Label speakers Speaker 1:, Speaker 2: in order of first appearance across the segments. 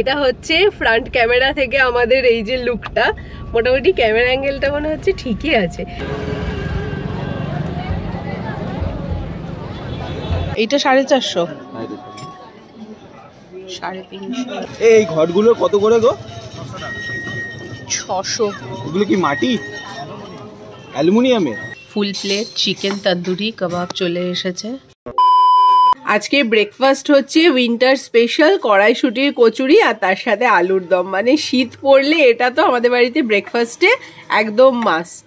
Speaker 1: এটা হচ্ছে front camera থেকে আমাদের এই যে লুকটা, মোটামুটি ক্যামেরা অ্যাঙ্গেলটা মনে হচ্ছে ঠিকই আছে। এইটা 450, 350।
Speaker 2: এই ঘরগুলো কত করে গো?
Speaker 1: 600।
Speaker 2: এগুলো কি মাটি, অ্যালুমিনিয়ামের?
Speaker 1: ফুল প্লেট চিকেন তন্দুরি কাবাব চলে এসেছে। আজকে ব্রেকফাস্ট হচ্ছে উইন্টার স্পেশাল কড়াইশুটির কচুরি আর তার সাথে আলুর দম। মানে শীত পড়লে এটা তো আমাদের বাড়িতে ব্রেকফাস্টে একদম must.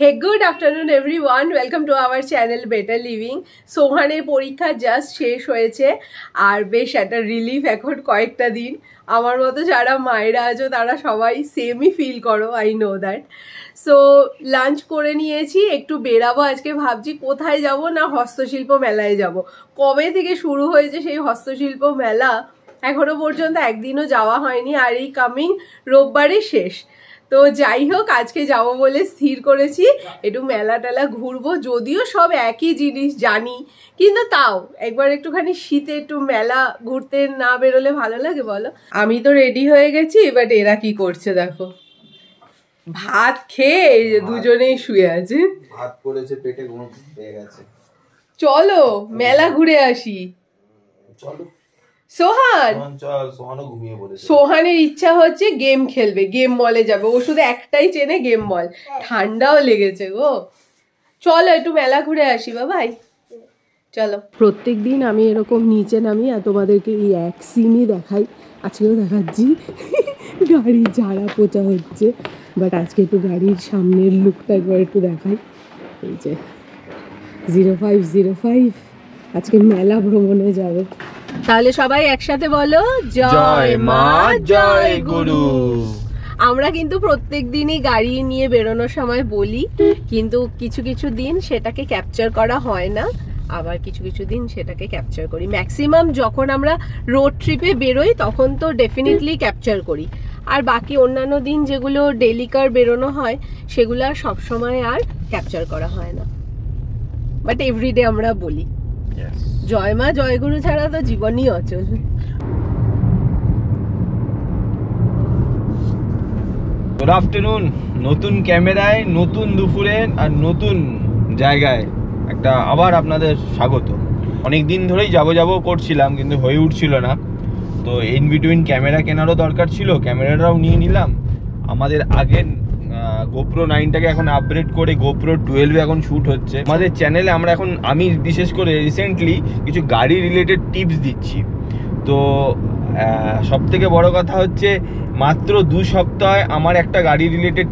Speaker 1: Hey good afternoon everyone, welcome to our channel Better Living. সোহানের পরীক্ষা জাস্ট শেষ হয়েছে আর বেশ একটা রিলিফ এখন কয়েকটা দিন। আমার মতো যারা মায়েরা আছো তারা সবাই সেমই ফিল করো, I know that. So lunch করে নিয়েছি, একটু বেরাবো আজকে। ভাবছি কোথায় যাব না হস্তশিল্প মেলায় যাব। কবে থেকে শুরু হয়েছে সেই হস্তশিল্প মেলা, এখনো পর্যন্ত একদিনও যাওয়া হয়নি, আর এই কামিং রোববারে শেষ। তো যাই হোক, আজকে যাব বলে স্থির করেছি, একটু মেলা টেলা ঘুরবো। যদিও সব একই জিনিস জানি, কিন্তু তাও একবার একটুখানি শীতে একটু মেলা ঘুরতে না বেরোলে ভালো লাগে বলো? আমি তো রেডি হয়ে গেছি, বাট এরা কি করছে দেখো। ভাত খেয়ে দুজনেই শুয়ে আছে।
Speaker 2: ভাত করেছে, পেটে ঘুম পেয়ে গেছে।
Speaker 1: চলো মেলা ঘুরে আসি।
Speaker 2: চলো
Speaker 1: সোহান,
Speaker 2: সোহানও ঘুমিয়ে পড়েছে।
Speaker 1: সোহানের ইচ্ছা হচ্ছে গেম খেলবে, গেম মলে যাবে। ও শুধু একটাই চেনে, গেম মল। ঠান্ডাও লেগেছে গো। চলো একটু মেলা ঘুরে আসি বাবাই, চলো। প্রত্যেক দিন আমি এরকম নিচে নামি আর তোমাদেরকে এই এক সিনই দেখাই, আজকেও দেখাচ্ছি। গাড়ি ঝাড়া পোচা হচ্ছে, বাট আজকে একটু গাড়ির সামনের লুকটা একবার একটু দেখাই। এই যে 0505 আজকে মেলা ভ্রমণে যাবে। তাহলে সবাই একসাথে বলো, জয় মা জয় গুরু। আমরা কিন্তু প্রত্যেক দিনই গাড়ি নিয়ে বেরোনোর সময় বলি, কিন্তু কিছু কিছু দিন সেটাকে ক্যাপচার করা হয় না, আবার কিছু কিছু দিন সেটাকে ক্যাপচার করি। ম্যাক্সিমাম যখন আমরা রোড ট্রিপে বেরোই তখন তো ডেফিনেটলি ক্যাপচার করি, আর বাকি অন্যান্য দিন যেগুলো ডেলিকার বেরোনো হয় সেগুলো সবসময় আর ক্যাপচার করা হয় না, বাট এভরিডে আমরা বলি জয় মা জয় গুরু ছাড়া তো জীবনই অচল।
Speaker 2: গুড আফটারনুন, নতুন ক্যামেরায়, নতুন দুপুরে আর নতুন জায়গায় একটা আবার আপনাদের স্বাগত। অনেক দিন ধরেই যাবো করছিলাম, কিন্তু হয়ে উঠছিল না। তো ইন বিটুইন ক্যামেরা কেনারও দরকার ছিল, ক্যামেরাটাও নিয়ে নিলাম। আমাদের আগের গোপ্রো 9টাকে এখন আপগ্রেড করে গোপ্রো 12 এখন শ্যুট হচ্ছে। আমাদের চ্যানেলে আমরা এখন, আমি বিশেষ করে রিসেন্টলি কিছু গাড়ি রিলেটেড টিপস দিচ্ছি। তো সব থেকে বড় কথা হচ্ছে, মাত্র 2 সপ্তাহে আমার একটা গাড়ি রিলেটেড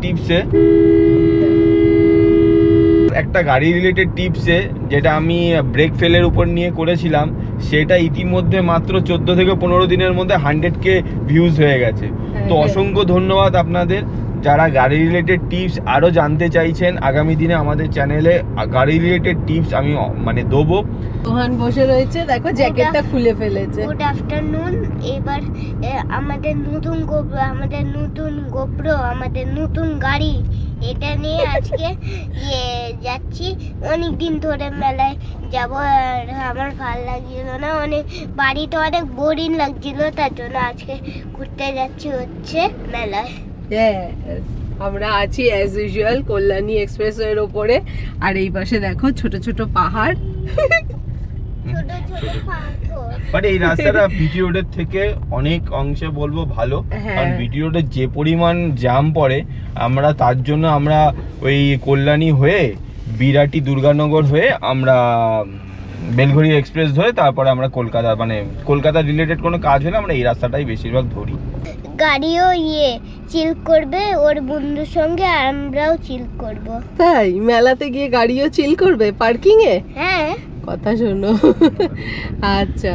Speaker 2: টিপসে যেটা আমি ব্রেক ফেলের উপর নিয়ে করেছিলাম, সেটা ইতিমধ্যে মাত্র 14 থেকে 15 দিনের মধ্যে 100K ভিউজ হয়ে গেছে। তো অসংখ্য ধন্যবাদ আপনাদের যারা গাড়ি রিলেটেড টিপস আরও জানতে চাইছেন। আগামী দিনে আমাদের চ্যানেলে গাড়ি রিলেটেড টিপস আমি মানে দেবো।
Speaker 1: সোহান বসে রয়েছে, দেখো জ্যাকেটটা খুলে ফেলেছে।
Speaker 3: Good afternoon. এবার আমাদের নতুন গোপ্রো, আমাদের নতুন গাড়ি, এটা নিয়ে আজকে যাচ্ছি। অনেক দিন ধরে মেলায় যাব, আর আমার ভালো লাগছিল না, অনেক বাড়িতে অনেক বোরিং লাগছিল, তার জন্য আজকে ঘুরতে যাচ্ছি হচ্ছে মেলায়।
Speaker 1: আমরা আছি অ্যাজ ইউজুয়াল কল্যাণী এক্সপ্রেসওয়ের ওপরে, আর এই পাশে দেখো ছোট ছোট পাহাড়।
Speaker 2: বাট এই রাস্তাটা ভিডিওটার থেকে অনেক অংশে বলবো ভালো, কারণ ভিডিওটা যে পরিমাণ জ্যাম পড়ে, আমরা তার জন্য আমরা ওই কল্যাণী হয়ে বিরাটি দুর্গানগর হয়ে আমরা বেলঘড়ি এক্সপ্রেস ধরে তারপরে আমরা কলকাতা, মানে কলকাতা রিলেটেড কোনো কাজ হলে আমরা এই রাস্তাটাই বেশিরভাগ ধরি।
Speaker 3: গাড়িও চিল করবে ওর বন্ধুর সঙ্গে, আর আমরাও চিল করব।
Speaker 1: তাই মেলাতে গিয়ে গাড়িও চিল করবে পার্কিং এ?
Speaker 3: হ্যাঁ,
Speaker 1: কথা শোনো। আচ্ছা,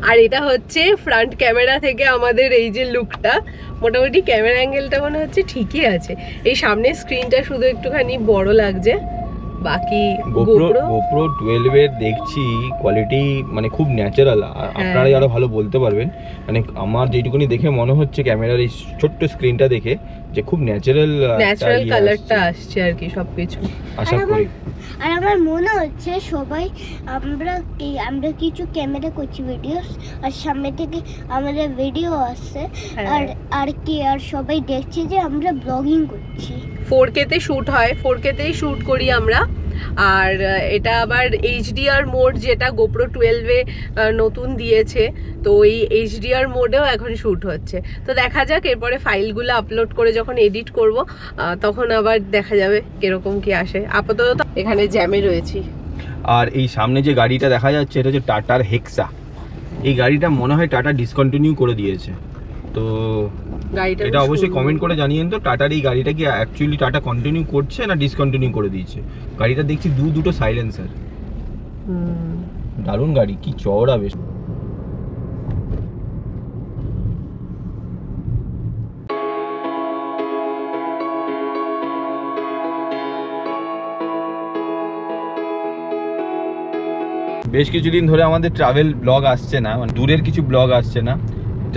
Speaker 1: আর এটা হচ্ছে ফ্রন্ট ক্যামেরা থেকে আমাদের এই যে লুকটা, মোটামুটি ক্যামেরা অ্যাঙ্গেলটা মনে হচ্ছে ঠিকই আছে। এই সামনের স্ক্রিনটা শুধু একটুখানি বড় লাগছে, বাকি
Speaker 2: GoPro 12 এর দেখছি কোয়ালিটি মানে খুব ন্যাচারাল, আপনারাই আরো ভালো বলতে পারবেন। মানে আমার যেটুকুনি দেখে মনে হচ্ছে ক্যামেরার এই ছোট্ট স্ক্রিনটা দেখে যে খুব ন্যাচারাল
Speaker 1: কালারটা আসছে আর কি সবকিছু
Speaker 2: আশা করি।
Speaker 3: আর আমার মনে হচ্ছে সবাই আমরা কিছু ক্যামেরা করছি ভিডিওস, আর সামনে থেকে আমাদের ভিডিও আসছে, আর সবাই দেখছে যে আমরা ব্লগিং করছি।
Speaker 1: 4K তে শুট হয়, 4K তেই শুট করি আমরা। আর এটা আবার HDR মোড, যেটা GoPro 12 এ নতুন দিয়েছে, তো ওই HDR মোডেও এখন শুট হচ্ছে। তো দেখা যাক এরপরে ফাইলগুলো আপলোড করে যখন এডিট করব তখন আবার দেখা যাবে কিরকম কি আসে। আপাতত এখানে জ্যামে রয়েছি।
Speaker 2: আর এই সামনে যে গাড়িটা দেখা যাচ্ছে এটা হচ্ছে টাটার হেক্সা। এই গাড়িটা মনে হয় টাটা ডিসকন্টিনিউ করে দিয়েছে, তো এটা অবশ্যই কমেন্ট করে জানিয়েন তো টাটার এই গাড়িটা কি অ্যাকচুয়ালি টাটা কন্টিনিউ করছে না ডিসকন্টিনিউ করে দিয়েছে। গাড়িটা দেখছি দুটো সাইলেন্সার, দারুণ গাড়ি, কি চওড়া বেশ। বেশ কিছুদিন ধরে আমাদের ট্রাভেল ব্লগ আসছে না, মানে দূরের কিছু ব্লগ আসছে না।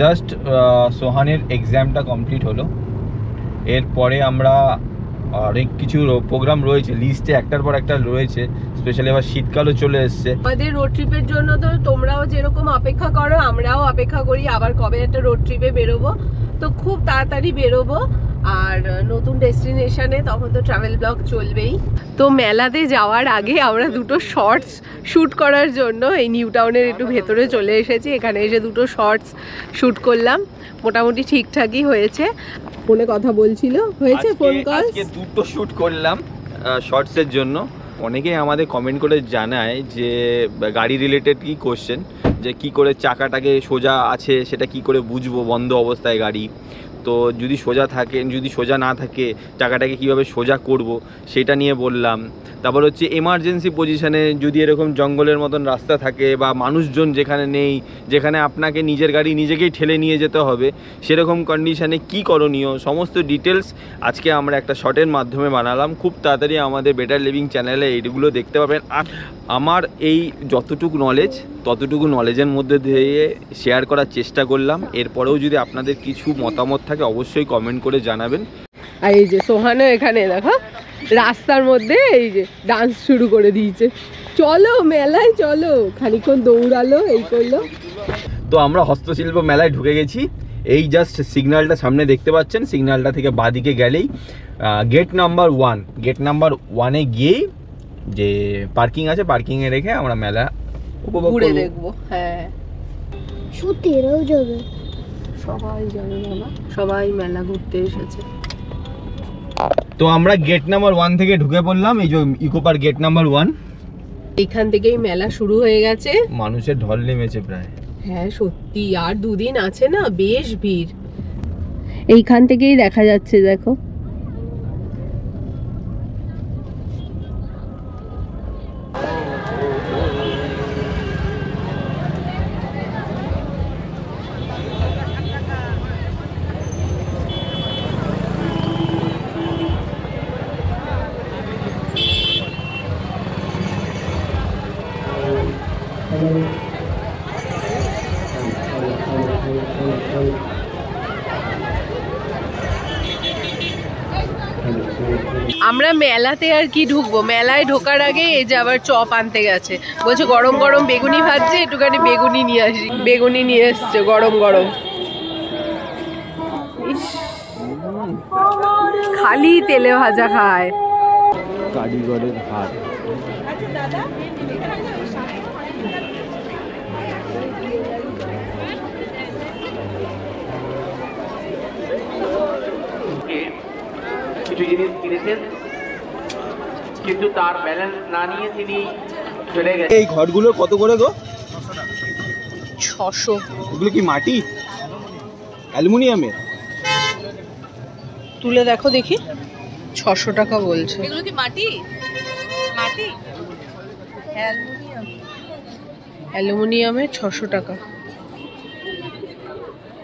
Speaker 2: জাস্ট সোহানের এক্সামটা কমপ্লিট হলো, এরপরে আমরা অনেক কিছু প্রোগ্রাম রয়েছে লিস্টে, একটার পর একটা রয়েছে। স্পেশালি আবার শীতকালও চলে এসছে।
Speaker 1: আমাদের রোড ট্রিপের জন্য তো তোমরাও যেরকম অপেক্ষা করো আমরাও অপেক্ষা করি, আবার কবে একটা রোড ট্রিপে বেরোবো। তো খুব তাড়াতাড়ি বেরোবো, আর নতুন ডেস্টিনেশনে তখন তো ট্রাভেল ব্লগ চলবেই। তো মেলাতে যাওয়ার আগে আমরা দুটো শর্টস শ্যুট করার জন্য এই নিউ টাউনের একটু ভেতরে চলে এসেছি। এখানে এসে দুটো শর্টস শ্যুট করলাম, মোটামুটি ঠিকঠাকই হয়েছে। ফোনে কথা বলছিল, হয়েছে ফোন কল।
Speaker 2: আজকে দুটো শ্যুট করলাম শর্টসের জন্য। অনেকেই আমাদের কমেন্ট করে জানায় যে গাড়ি রিলেটেড কি কোশ্চেন, যে কি করে চাকাটাকে সোজা আছে সেটা কি করে বুঝবো বন্ধ অবস্থায় গাড়ি। তো যদি সোজা থাকে, যদি সোজা না থাকে চাকাটাকে কিভাবে সোজা করব সেটা নিয়ে বললাম। তারপর হচ্ছে এমার্জেন্সি পজিশানে যদি এরকম জঙ্গলের মতন রাস্তা থাকে বা মানুষজন যেখানে নেই, যেখানে আপনাকে নিজের গাড়ি নিজেকেই ঠেলে নিয়ে যেতে হবে, সেরকম কন্ডিশানে কি করণীয় সমস্ত ডিটেলস আজকে আমরা একটা শর্টের মাধ্যমে বানালাম। খুব তাড়াতাড়ি আমাদের বেটার লিভিং চ্যানেলে এইগুলো দেখতে পাবেন। আর আমার এই যতটুকু নলেজ ততটুকু নলেজের মধ্যে দিয়ে শেয়ার করার চেষ্টা করলাম। এরপরেও যদি আপনাদের কিছু মতামত থাকে অবশ্যই কমেন্ট করে জানাবেন।
Speaker 1: আর এই যে সোহানও এখানে দেখো রাস্তার মধ্যে এই যে ডান্স শুরু করে দিয়েছে, চলো মেলায় চলো, খানিকক্ষণ দৌড়ালো, এই করলো।
Speaker 2: তো আমরা হস্তশিল্প মেলায় ঢুকে গেছি। এই জাস্ট সিগন্যালটা সামনে দেখতে পাচ্ছেন, সিগন্যালটা থেকে বাঁদিকে গেলেই গেট নাম্বার 1, গেট নাম্বার 1-এ গিয়েই যে পার্কিং আছে, পার্কিংয়ে রেখে আমরা মেলা
Speaker 1: ঘুরে দেখবো। হ্যাঁ
Speaker 3: সত্যি এরাও যাবে,
Speaker 1: সবাই যাবে বাবা, সবাই মেলা ঘুরতে এসেছে।
Speaker 2: তো আমরা গেট নাম্বার 1 থেকে ঢুকে পড়লাম, এই যে ইকো পার্ক গেট নাম্বার 1।
Speaker 1: এখান থেকেই মেলা শুরু হয়ে গেছে,
Speaker 2: মানুষের ঢল নেমেছে প্রায়।
Speaker 1: হ্যাঁ সত্যি, আর দুদিন আছে না, বেশ ভিড়। এইখান থেকেই দেখা যাচ্ছে, দেখো আমরা মেলাতে আর কি ঢুকবো, মেলায় ঢোকার আগে এই যে আবার চপ আনতে গেছে, বলছে গরম গরম বেগুনি ভাজছে, একটুখানি বেগুনি নিয়ে আসি। বেগুনি নিয়ে এসছে গরম গরম। খালি তেলে ভাজা খায়।
Speaker 2: কারিগরের হাত।
Speaker 4: কিছু জিনিস কিনেছেন কিন্তু তার ব্যালেন্স না নিয়ে তিনি চলে গেছেন।
Speaker 2: এই ঘরগুলো কত করে গো?
Speaker 1: 600।
Speaker 2: এগুলো কি মাটি, অ্যালুমিনিয়ামের?
Speaker 1: তুলে দেখো দেখি, 600 টাকা বলছে। এগুলো কি মাটি? মাটি, অ্যালুমিনিয়ামের 600 টাকা।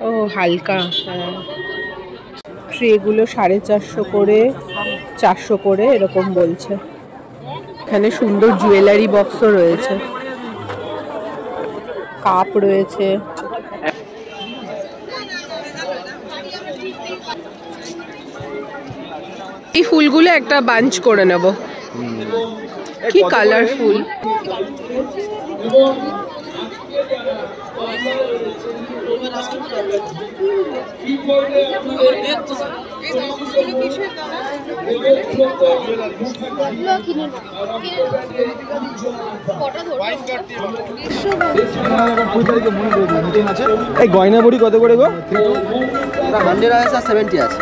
Speaker 1: ও হালকা। হ্যাঁ, ট্রেগুলো 450 করে, 400 করে এরকম বলছে। এখানে সুন্দর জুয়েলারি বক্সও রয়েছে, কাপ রয়েছে। এই ফুলগুলো একটা বাঞ্চ করে নেব, কি কালারফুল।
Speaker 2: এই গয়না বড়ি কত করে গো?
Speaker 5: এটা 100 আছে আর 70 আছে।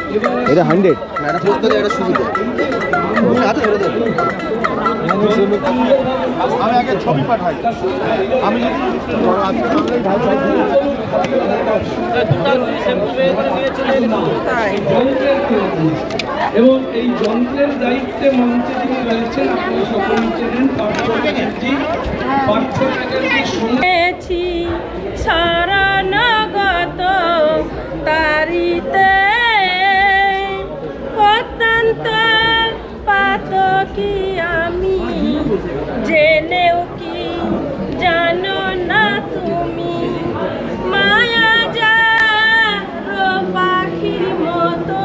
Speaker 2: এটা 100?
Speaker 5: এটা পোস্ত দিয়ে এটা সুজি দেয়। হাতে ধরে দেবে।
Speaker 2: আমি আগে ছবি পাঠাই, আমি
Speaker 6: এবং এই যন্ত্রের দায়িত্বে মঞ্চে যিনি রয়েছেন আপনারা সকলেই চেনেন পার্থ ব্যানার্জি। পার্থ ব্যানার্জি
Speaker 7: শরণগত তারিতে অত্যন্ত পাতকি আমি জেনেও কি জানো না তুমি মায়া যা পাখির মতো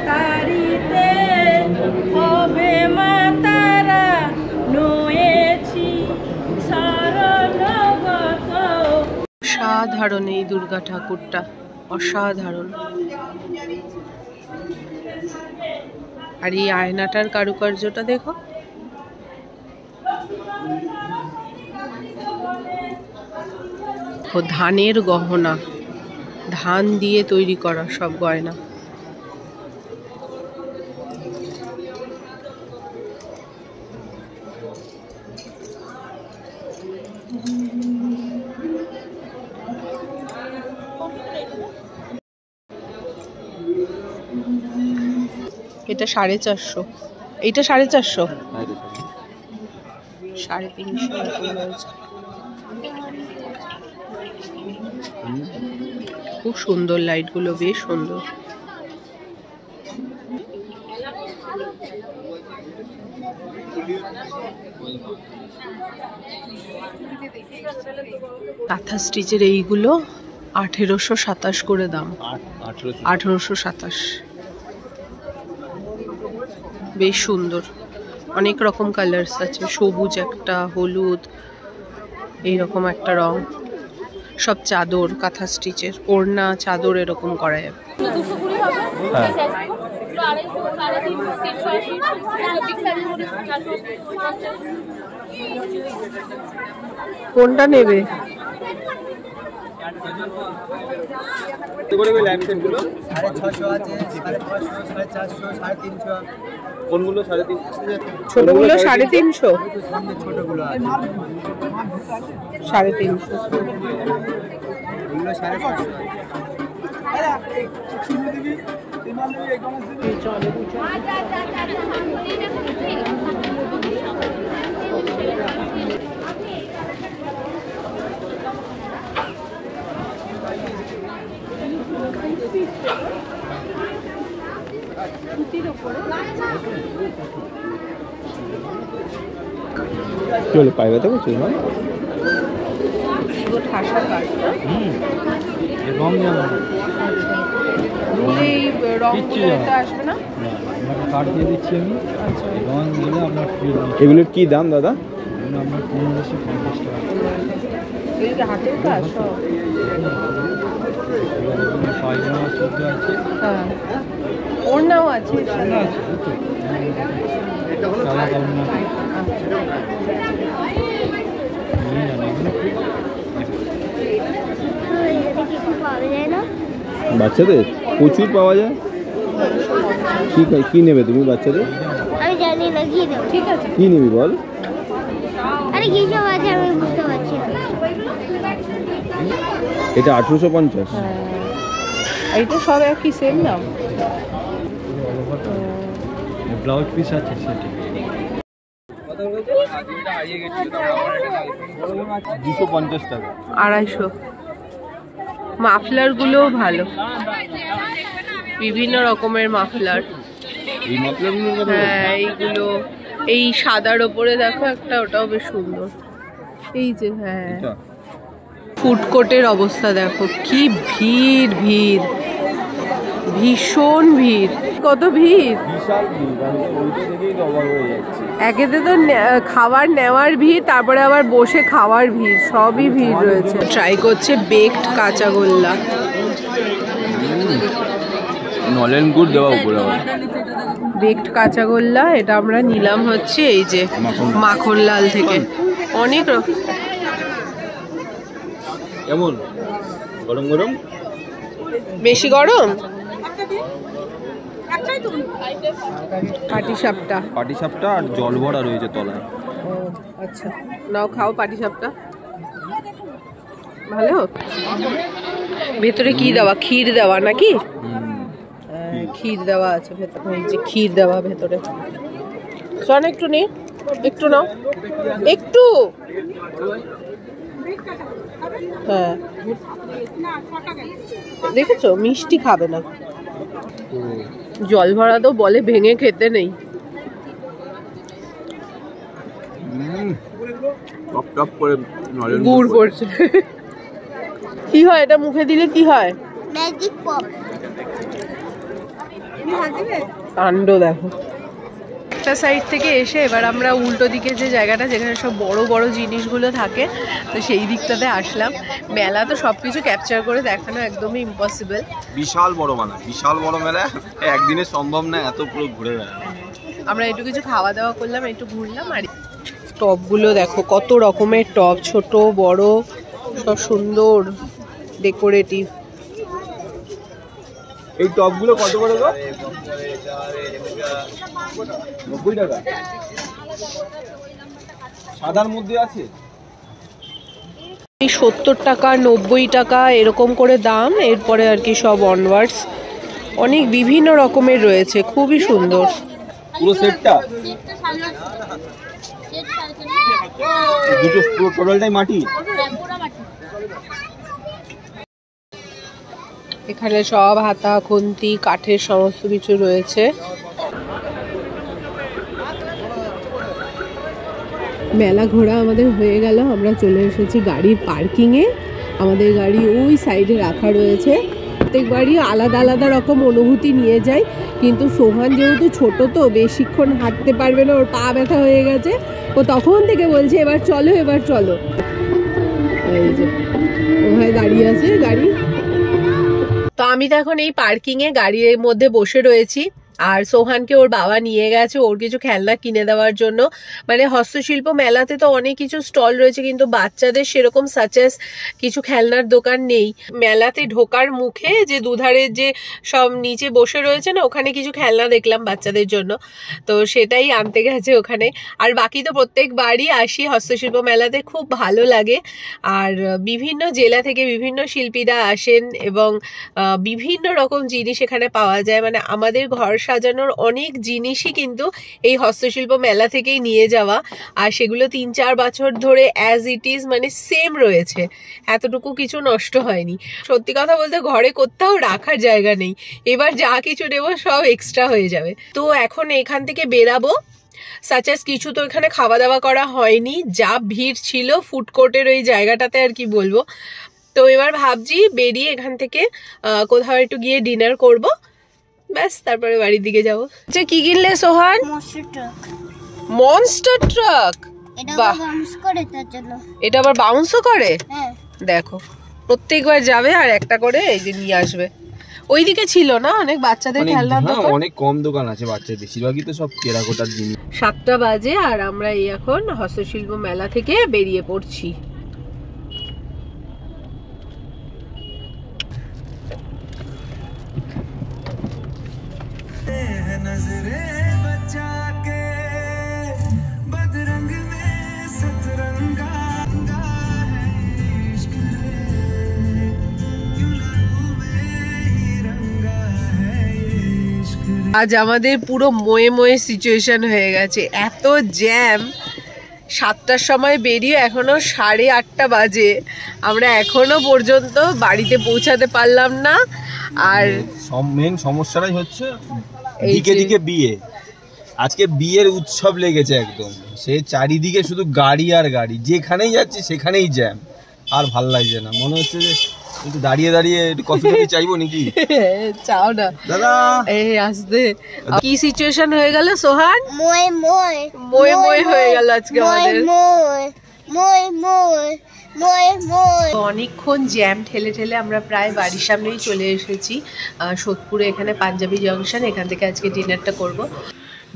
Speaker 7: তারিতে হবে মা তারা নয়েছি শরণগত।
Speaker 1: অসাধারণ এই দুর্গা ঠাকুরটা, অসাধারণ। আর এই আয়নাটার কারুকার্যটা দেখো, ধানের গহনা, ধান দিয়ে তৈরি করা সব গয়না। এটা 450, এইটা 450, 350 খুব সুন্দর লাইটগুলো, বেশ সুন্দর। কাঁথা স্টিচের এইগুলো 1827 করে দাম, 1827। বেশ সুন্দর, অনেক রকম কালার্স আছে, সবুজ একটা, হলুদ, এইরকম একটা রং। সব চাদর, কাঁথা স্টিচের ওড়না, চাদর এরকম করা যাবে। কোনটা নেবে?
Speaker 2: কোনগুলো 350?
Speaker 1: ছোটগুলো 350, 350।
Speaker 2: চলে পাই ব্যথা করছে না?
Speaker 1: ঠাসা কাঠ,
Speaker 6: রং যেমন
Speaker 1: এই রংগুলো এটা আসবে না?
Speaker 6: আপনাকে কার্ড দিয়ে দিচ্ছি আমি। আচ্ছা, রং দিলে আপনার ফ্রি।
Speaker 2: এগুলোর কি দাম দাদা?
Speaker 6: আপনার 1550 টাকা।
Speaker 1: এই যে হাতের কাজ সব।
Speaker 6: পায়জামা সবজি আছে,
Speaker 1: হ্যাঁ, ওড়নাও আছে।
Speaker 6: সাদা আছে, সাদা কাপড় না নিয়ে যান এগুলো।
Speaker 2: বাচ্চাদের প্রচুর পাওয়া যায়। কি নেবে তুমি বাচ্চাদের?
Speaker 3: আমি জানি না, কি দেবো?
Speaker 1: ঠিক আছে,
Speaker 2: কি নিবি বল?
Speaker 3: আরে কি সব আছে আমি বুঝতে পারছি না।
Speaker 2: এটা 1850।
Speaker 1: হ্যাঁ, এইটা সব একই সেম দাম।
Speaker 6: ব্লাউজ পিস আছে সেটা
Speaker 2: 250 টাকা।
Speaker 1: 250। মাফলার গুলোও ভালো, বিভিন্ন রকমের মাফলার।
Speaker 2: এই মাফলারগুলোর কথা
Speaker 1: হ্যাঁ, এইগুলো এই সাদার ওপরে দেখো একটা, ওটাও বেশ সুন্দর। এই যে হ্যাঁ, ফুড কোর্টের অবস্থা দেখো, কি ভিড় ভিড়, ভীষণ ভিড়, কত ভিড়, একেতে তো খাবার নেওয়ার ভিড়, তারপরে আবার বসে খাওয়ার ভিড়, সবই ভিড় রয়েছে। ট্রাই করছে বেকড কাঁচাগোল্লা,
Speaker 2: নলেন গুড় দেওয়া উপরে,
Speaker 1: বেকড কাঁচাগোল্লা। এটা আমরা নিলাম হচ্ছে এই যে মাখনলাল থেকে। অনেক রকম,
Speaker 2: কেমন গরম গরম,
Speaker 1: বেশি গরম। পাটিসাপটা,
Speaker 2: পাটিসাপটা আর জল ভরা রয়েছে তলায়।
Speaker 1: আচ্ছা নাও খাও পাটিসাপটা, ভালো। ভেতরে কি দেওয়া, ক্ষীর দেওয়া নাকি? ক্ষীর দেওয়া আছে ভেতরে, এই যে ক্ষীর দেওয়া ভেতরে। শোন একটু নে, একটু নাও, একটু। হ্যাঁ দেখেছো, মিষ্টি খাবে না, জল ভরা তো বলে ভেঙে খেতে নেই। গুড় পড়ছে। কি হয় এটা মুখে দিলে, কি হয়?
Speaker 3: Magic pop.
Speaker 1: কাণ্ড দেখো। একটা সাইড থেকে এসে এবার আমরা উল্টো দিকে যে জায়গাটা, যেখানে সব বড় বড় জিনিসগুলো থাকে, তো সেই দিকটাতে আসলাম। মেলা তো সবকিছু ক্যাপচার করে দেখানো একদমই ইম্পসিবল।
Speaker 2: বিশাল বড় মেলা, বিশাল বড় মেলা, একদিনে সম্ভব না এত পুরো ঘুরে বেড়ানো।
Speaker 1: আমরা একটু কিছু খাওয়া দাওয়া করলাম, একটু ঘুরলাম। আর টবগুলো দেখো, কত রকমের টব, ছোট বড় সব সুন্দর ডেকোরেটিভ।
Speaker 2: এই টবগুলো কত করে গো? 90 টাকা। সাদার মধ্যে আছে
Speaker 1: 70 টাকা, 90 টাকা এরকম করে দাম। এরপরে আর কি সব অনওয়ার্ডস অনেক বিভিন্ন রকমের রয়েছে, খুবই সুন্দর।
Speaker 2: পুরো সেটটা, দুটো পুরো টোটালটাই মাটি।
Speaker 1: এখানে সব হাতা খুন্তি কাঠের সমস্ত কিছু রয়েছে। মেলা ঘোরা আমাদের হয়ে গেল, আমরা চলে এসেছি গাড়ির পার্কিংয়ে। আমাদের গাড়ি ওই সাইডে রাখা রয়েছে। প্রত্যেকবারই আলাদা আলাদা রকম অনুভূতি নিয়ে যায়, কিন্তু সোহান যেহেতু ছোট তো বেশিক্ষণ হাঁটতে পারবে না, ওর পা ব্যথা হয়ে গেছে। ও তখন থেকে বলছে এবার চলো এবার চলো। এই যে ওখানে দাঁড়িয়ে আছে গাড়ি। তো আমি তো এখন এই পার্কিংয়ে গাড়ির মধ্যে বসে রয়েছি, আর সোহানকে ওর বাবা নিয়ে গেছে ওর কিছু খেলনা কিনে দেওয়ার জন্য। মানে হস্তশিল্প মেলাতে তো অনেক কিছু স্টল রয়েছে, কিন্তু বাচ্চাদের সেরকম সাচেস কিছু খেলনার দোকান নেই। মেলাতে ঢোকার মুখে যে দুধারের যে সব নিচে বসে রয়েছে না, ওখানে কিছু খেলনা দেখলাম বাচ্চাদের জন্য, তো সেটাই আনতে গেছে ওখানে। আর বাকি তো প্রত্যেকবারই আসি হস্তশিল্প মেলাতে, খুব ভালো লাগে। আর বিভিন্ন জেলা থেকে বিভিন্ন শিল্পীরা আসেন এবং বিভিন্ন রকম জিনিস এখানে পাওয়া যায়। মানে আমাদের ঘর সাজানোর অনেক জিনিসই কিন্তু এই হস্তশিল্প মেলা থেকেই নিয়ে যাওয়া, আর সেগুলো 3-4 বছর ধরে অ্যাজ ইট ইজ মানে সেম রয়েছে, এতটুকু কিছু নষ্ট হয়নি। সত্যি কথা বলতে ঘরে কোথাও রাখার জায়গা নেই, এবার যা কিছু নেবো সব এক্সট্রা হয়ে যাবে। তো এখন এখান থেকে বেরাবো। সাচাস কিছু তো এখানে খাওয়া দাওয়া করা হয়নি, যা ভিড় ছিল ফুড কোর্টের ওই জায়গাটাতে, আর কি বলবো। তো এবার ভাবছি বেরিয়ে এখান থেকে কোথাও একটু গিয়ে ডিনার করব, ব্যাস তারপরে বাড়ির দিকে যাবো। আচ্ছা কি কিনলে সোহান? Monster truck. এটা আবার বাউন্সও করে? দেখো প্রত্যেকবার যাবে আর একটা করে এই যে নিয়ে আসবে। ওইদিকে ছিল না অনেক বাচ্চাদের খেলনার দোকান,
Speaker 2: অনেক কম দোকান আছে বাচ্চাদের, বেশিরভাগই তো সব টেরাকোটার জিনিস।
Speaker 1: 7টা বাজে আর আমরা এই এখন হস্তশিল্প মেলা থেকে বেরিয়ে পড়ছি। আজ আমাদের পুরো ময়ে ময়ে সিচুয়েশন হয়ে গেছে, এত জ্যাম। 7টার সময় বেরিয়ে এখনো 8:30 বাজে, আমরা এখনো পর্যন্ত বাড়িতে পৌঁছাতে পারলাম না। আর
Speaker 2: মেন সমস্যাটাই হচ্ছে দিকে দিকে বিয়ে, আজকে বিয়ের উৎসব লেগেছে একদম, সে চারিদিকে শুধু গাড়ি আর গাড়ি, যেখানেই যাচ্ছি সেখানেই জ্যাম, আর ভাল লাগছে না, মনে হচ্ছে যে একটু দাঁড়িয়ে দাঁড়িয়ে একটু কফি টফি চাইবো নাকি।
Speaker 1: চাও না
Speaker 2: দাদা,
Speaker 1: এই আসতে কি সিচুয়েশন হয়ে গেল সোহান?
Speaker 3: মই মই
Speaker 1: মই মই হয়ে গেল আজকে আমাদের।
Speaker 3: মই মই মই মই মই
Speaker 1: অনেকক্ষণ জ্যাম ঠেলে ঠেলে আমরা প্রায় বাড়ির সামনেই চলে এসেছি সোদপুরে, এখানে পাঞ্জাবি জংশন, এখান থেকে আজকে ডিনারটা করব।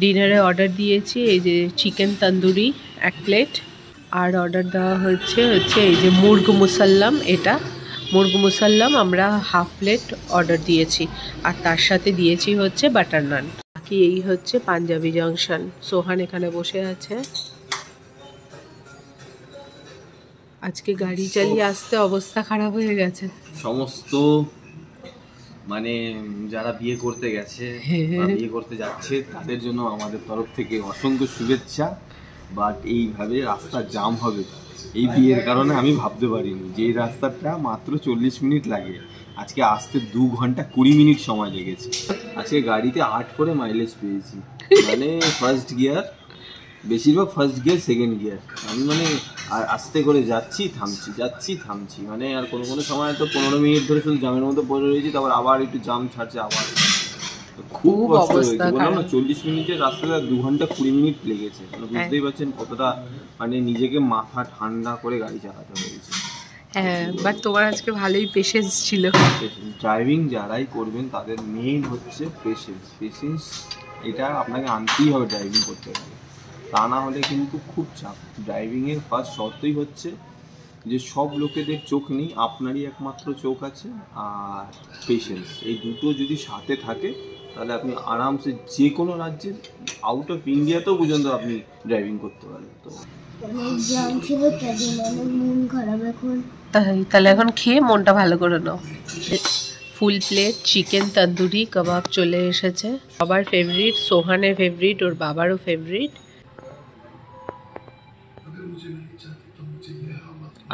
Speaker 1: ডিনারে অর্ডার দিয়েছি এই যে চিকেন তন্দুরি 1 প্লেট, আর অর্ডার দেওয়া হচ্ছে এই যে মুর্গ মুসাল্লাম, এটা মুর্গ মুসাল্লাম আমরা 1/2 প্লেট অর্ডার দিয়েছি, আর তার সাথে দিয়েছি হচ্ছে বাটার নান। বাকি এই হচ্ছে পাঞ্জাবি জংশন। সোহান এখানে বসে আছে। আজকে গাড়ি চালিয়ে আসতে অবস্থা খারাপ হয়ে গেছে।
Speaker 2: সমস্ত মানে যারা বিয়ে করতে গেছে বা বিয়ে করতে যাচ্ছে তাদের জন্য আমাদের তরফ থেকে অসংখ্য শুভেচ্ছা। বাট এইভাবে রাস্তা জাম হবে এই বিয়ের কারণে আমি ভাবতে পারিনি যে এই রাস্তাটা মাত্র 40 মিনিট লাগে, আজকে আসতে 2 ঘন্টা 20 মিনিট সময় লেগেছে। আজকে গাড়িতে 8 করে মাইলেজ পেয়েছি, মানে ফার্স্ট গিয়ার, বেশিরভাগ ফার্স্ট গিয়ার, সেকেন্ড গিয়ার। আমি মানে আর আস্তে করে যাচ্ছি থামছি, মানে আর কোনো সময় তো 15 মিনিট ধরে শুধু জামের মধ্যে পড়ে রয়েছি, তারপর আবার একটু জাম ছাড়ছে, আবার খুব কষ্ট হয়েছে। বললাম না 40 মিনিটের রাস্তাটা 2 ঘন্টা 20 মিনিট লেগেছে, মানে বুঝতেই পারছেন কতটা মানে নিজেকে মাথা ঠান্ডা করে গাড়ি চালাতে হয়েছে।
Speaker 1: হ্যাঁ, বাট তোমার আজকে ভালোই পেশেন্স ছিল।
Speaker 2: ড্রাইভিং যারাই করবেন তাদের মেইন হচ্ছে পেশেন্স, এটা আপনাকে আনতেই হবে ড্রাইভিং করতে গেলে, তা না হলে কিন্তু খুব চাপ। ড্রাইভিংয়ের ফার্স্ট শর্তই হচ্ছে যে সব লোকেদের চোখ নেই, আপনারই একমাত্র চোখ আছে, আর পেশেন্স, এই দুটো যদি সাথে থাকে তাহলে আপনি আরামসে যে কোনো রাজ্যের আউট অফ ইন্ডিয়াতেও পর্যন্ত আপনি ড্রাইভিং করতে পারেন। তো
Speaker 3: জাম ছিল তাই জন্য অনেক মন খারাপ এখন।
Speaker 1: তাহলে এখন খেয়ে মনটা ভালো করে নাও। ফুল প্লেট চিকেন তন্দুরি কাবাব চলে এসেছে, সবার ফেভারিট, সোহানের ফেভারিট, ওর বাবারও ফেভারিট।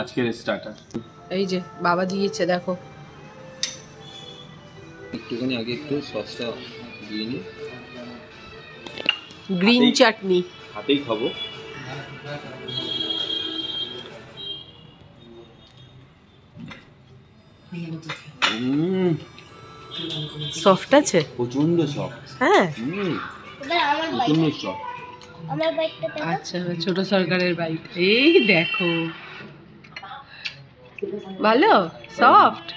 Speaker 2: আজকের স্টার্টার
Speaker 1: এই যে বাবা দিয়েছে, দেখো
Speaker 2: একটুখানি আগে একটু সসটা দিয়ে নিই,
Speaker 1: গ্রিন চাটনি
Speaker 2: হাতেই খাবো।
Speaker 1: সফট আছে,
Speaker 2: প্রচন্ড সফট।
Speaker 1: হ্যাঁ
Speaker 2: প্রচন্ড সফট।
Speaker 3: আমার বাইকটা
Speaker 1: আচ্ছা, ছোট সরকারের বাইক, এই দেখো ভালো সফট,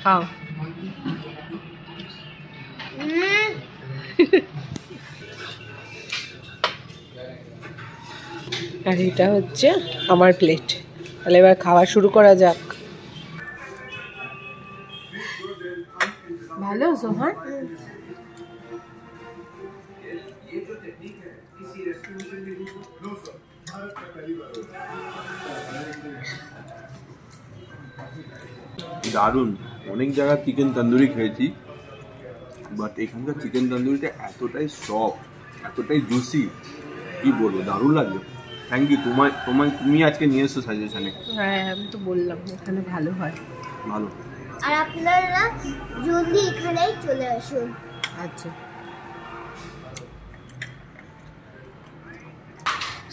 Speaker 1: খাও। আর এটা হচ্ছে আমার প্লেট। তাহলে এবার খাওয়া শুরু করা যাক। ভালো সোহান?
Speaker 2: দারুণ। অনেক জায়গায় চিকেন তন্দুরি খেয়েছি, বাট এখানকার চিকেন তন্দুরিটা এতটাই সফট, এতটাই জুসি, কি বলবো, দারুণ লাগলো। Thank you. তুমি আজকে নিয়ে এসছো সাজেশনে।
Speaker 1: হ্যাঁ, আমি তো বললাম এখানে ভালো হয়।
Speaker 3: আর আপনারা জলদি এখানেই চলে আসুন।
Speaker 1: আচ্ছা,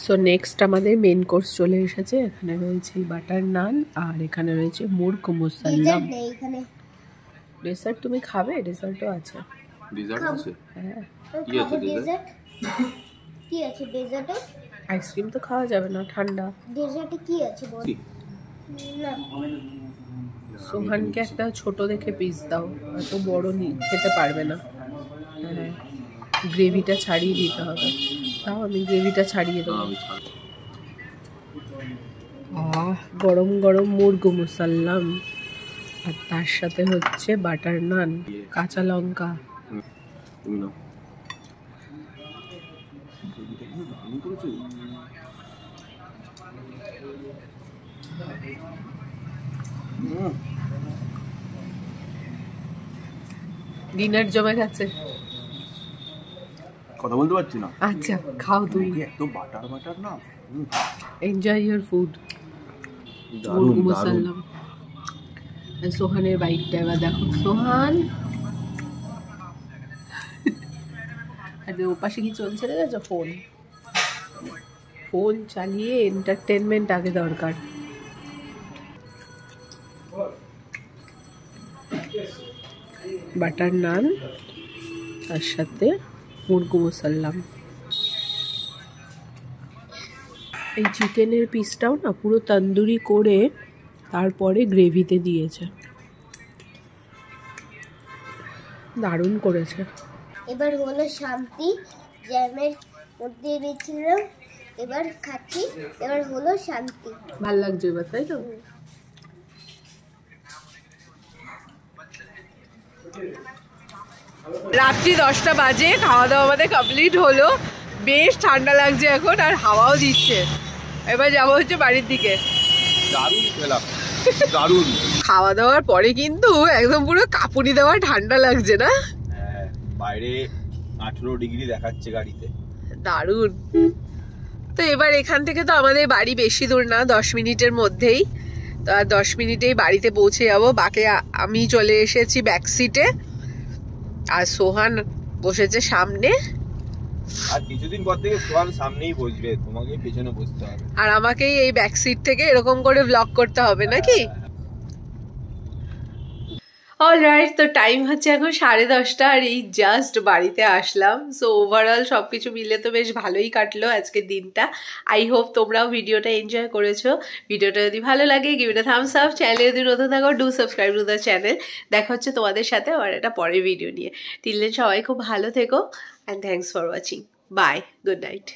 Speaker 1: সো নেক্সট আমাদের মেন কোর্স চলে এসেছে। এখানে রয়েছে বাটার নান, আর এখানে রয়েছে মুর্গ মুসাল্লাম। ডেজার্ট তুমি খাবে? ডেজার্টও আছে।
Speaker 2: ডেজার্ট আছে?
Speaker 1: হ্যাঁ।
Speaker 2: কি আছে ডেজার্ট?
Speaker 3: কি আছে ডেজার্টে?
Speaker 1: আইসক্রিম তো খাওয়া যাবে না, ঠান্ডা।
Speaker 3: ডেজার্টে কি আছে বল? না,
Speaker 1: সোহানকে একটা ছোট দেখে পিস দাও, এত বড় খেতে পারবে না। হ্যাঁ, গ্রেভিটা ছাড়িয়ে দিতে হবে। তাও আমি গ্রেভিটা ছাড়িয়ে দেবো। গরম গরম মুর্গ মুসাল্লাম, আর তার সাথে হচ্ছে বাটার নান, কাঁচা লঙ্কা। ডিনার জমে গেছে,
Speaker 2: কথা বলতে পারছি না।
Speaker 1: আচ্ছা খাও তুমি,
Speaker 2: এত বাটার না।
Speaker 1: Enjoy your food.
Speaker 2: দারুণ
Speaker 1: মুসাল্লাম। সোহানের বাইকটা এবার দেখো। সোহান আর ওর পাশে কি চলছে দেখেছো? ফোন ফোন চালিয়ে এন্টারটেনমেন্ট আগে দরকার। বাটার নান, তার সাথে মুরগু মুসাল্লাম। এই চিকেনের পিসটাও না পুরো তন্দুরি করে তারপরে গ্রেভিতে দিয়েছে, দারুণ করেছে।
Speaker 3: এবার হলো শান্তি, জ্যামের মধ্যে দিয়েছিলাম, এবার খাচ্ছি, এবার হলো শান্তি।
Speaker 1: ভাল লাগছে এবার, তাই তো? রাত্রি 10টা বাজে, খাওয়া দাওয়া আমাদের কমপ্লিট হলো। বেশ ঠান্ডা লাগছে এখন, আর হাওয়াও দিচ্ছে। এবার যাবো হচ্ছে বাড়ির দিকে।
Speaker 2: দারুণ খেলাম, দারুণ।
Speaker 1: খাওয়া দাওয়ার পরে কিন্তু একদম পুরো কাঁপুনি দেওয়া ঠান্ডা লাগছে না?
Speaker 2: হ্যাঁ, বাইরে 18 ডিগ্রি দেখাচ্ছে গাড়িতে।
Speaker 1: দারুণ। তো এবার এখান থেকে তো আমাদের বাড়ি বেশি দূর না, 10 মিনিটের মধ্যেই। তো আর 10 মিনিটেই বাড়িতে পৌঁছে যাবো। বাকি আমি চলে এসেছি ব্যাক সিটে, আর সোহান বসেছে সামনে।
Speaker 2: আর কিছুদিন পর থেকে সোহান সামনেই বসবে, তোমাকে পেছনে বসতে হবে।
Speaker 1: আর আমাকেই এই ব্যাক সিট থেকে এরকম করে ব্লগ করতে হবে নাকি? অলরাইট, তো টাইম হচ্ছে এখন 10:30, আর এই জাস্ট বাড়িতে আসলাম। সো ওভারঅল সবকিছু মিলে তো বেশ ভালোই কাটলো আজকের দিনটা। আই হোপ তোমরাও ভিডিওটা এনজয় করেছো। ভিডিওটা যদি ভালো লাগে give it a Thums up. চ্যানেলে যদি নতুন থাকো do subscribe to the channel. দেখা হচ্ছে তোমাদের সাথে আবার একটা পরের ভিডিও নিয়ে। টিল দেন সবাই খুব ভালো থেকো, and thanks for watching. Bye, good night.